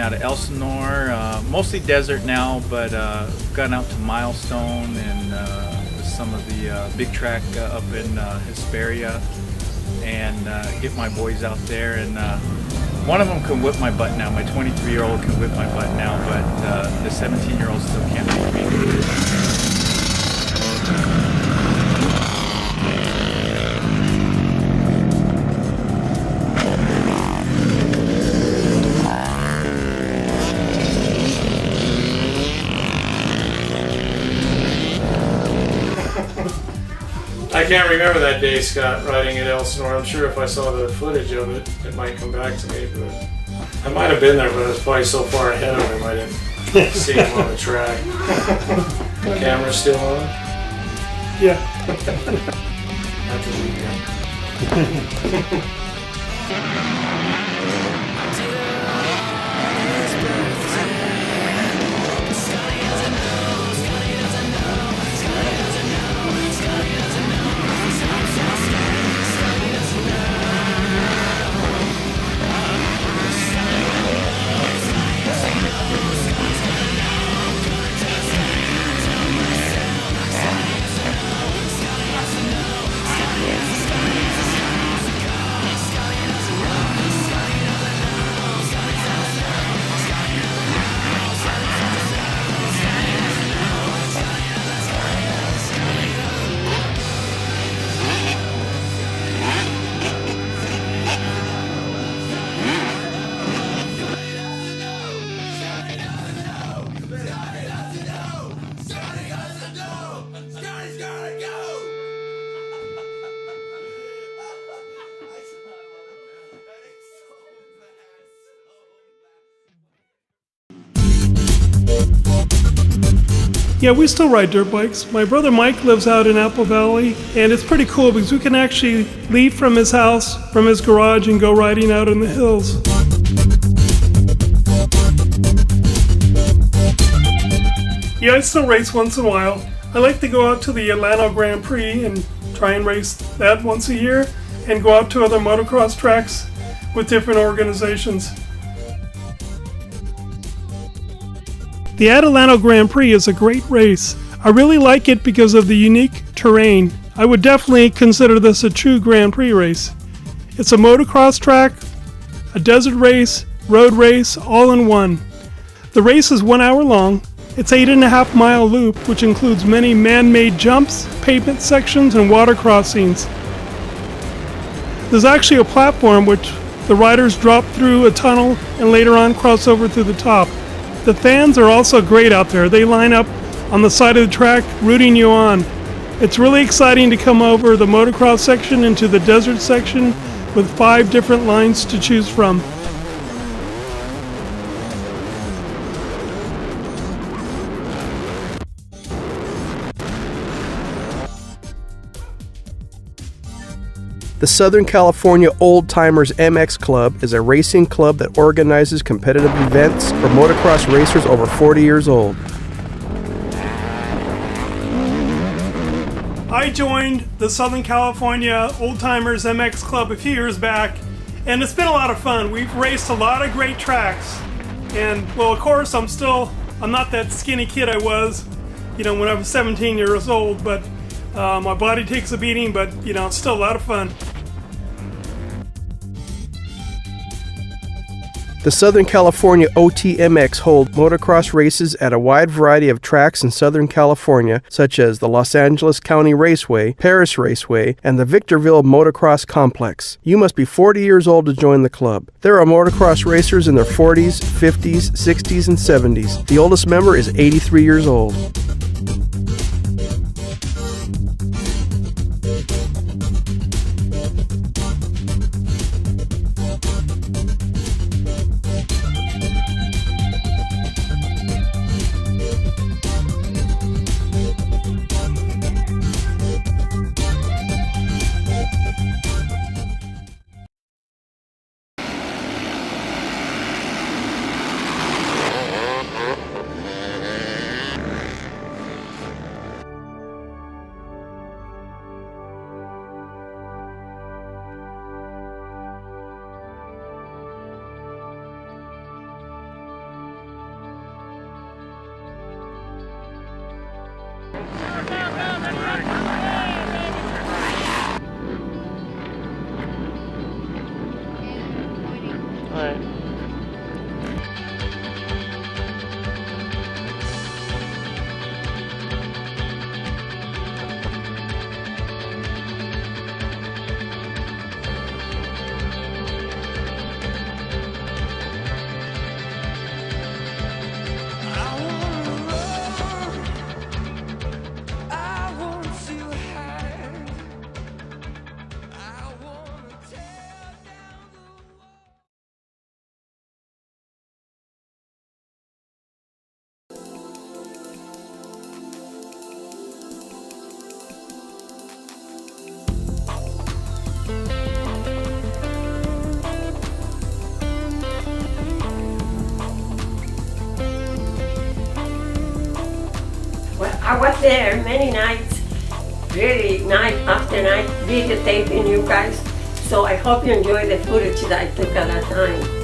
out of Elsinore, mostly desert now, but gotten out to Milestone and some of the big track up in Hesperia, and get my boys out there. And one of them can whip my butt now. My 23-year-old can whip my butt now, but the 17-year-old still can't beat me. I can't remember that day, Scott, riding at Elsinore. I'm sure if I saw the footage of it, it might come back to me, but I might have been there, but I was probably so far ahead of him I didn't see him on the track. Camera's still on? Yeah. After the weekend. Yeah, we still ride dirt bikes. My brother Mike lives out in Apple Valley, and it's pretty cool because we can actually leave from his house, from his garage, and go riding out in the hills. Yeah, I still race once in a while. I like to go out to the Adelanto Grand Prix and try and race that once a year, and go out to other motocross tracks with different organizations. The Adelanto Grand Prix is a great race. I really like it because of the unique terrain. I would definitely consider this a true Grand Prix race. It's a motocross track, a desert race, road race, all in one. The race is 1 hour long. It's 8.5 mile loop, which includes many man-made jumps, pavement sections, and water crossings. There's actually a platform which the riders drop through a tunnel and later on cross over through the top. The fans are also great out there. They line up on the side of the track, rooting you on. It's really exciting to come over the motocross section into the desert section with 5 different lines to choose from. The Southern California Old Timers MX Club is a racing club that organizes competitive events for motocross racers over 40 years old. I joined the Southern California Old Timers MX Club a few years back, and it's been a lot of fun. We've raced a lot of great tracks, and well, of course, I'm not that skinny kid I was, when I was 17 years old, but my body takes a beating, but it's still a lot of fun. The Southern California OTMX hold motocross races at a wide variety of tracks in Southern California, such as the Los Angeles County Raceway, Paris Raceway, and the Victorville Motocross Complex. You must be 40 years old to join the club. There are motocross racers in their 40s, 50s, 60s, and 70s. The oldest member is 83 years old. I was there many nights, really night after night, videotaping you guys. So I hope you enjoy the footage that I took at that time.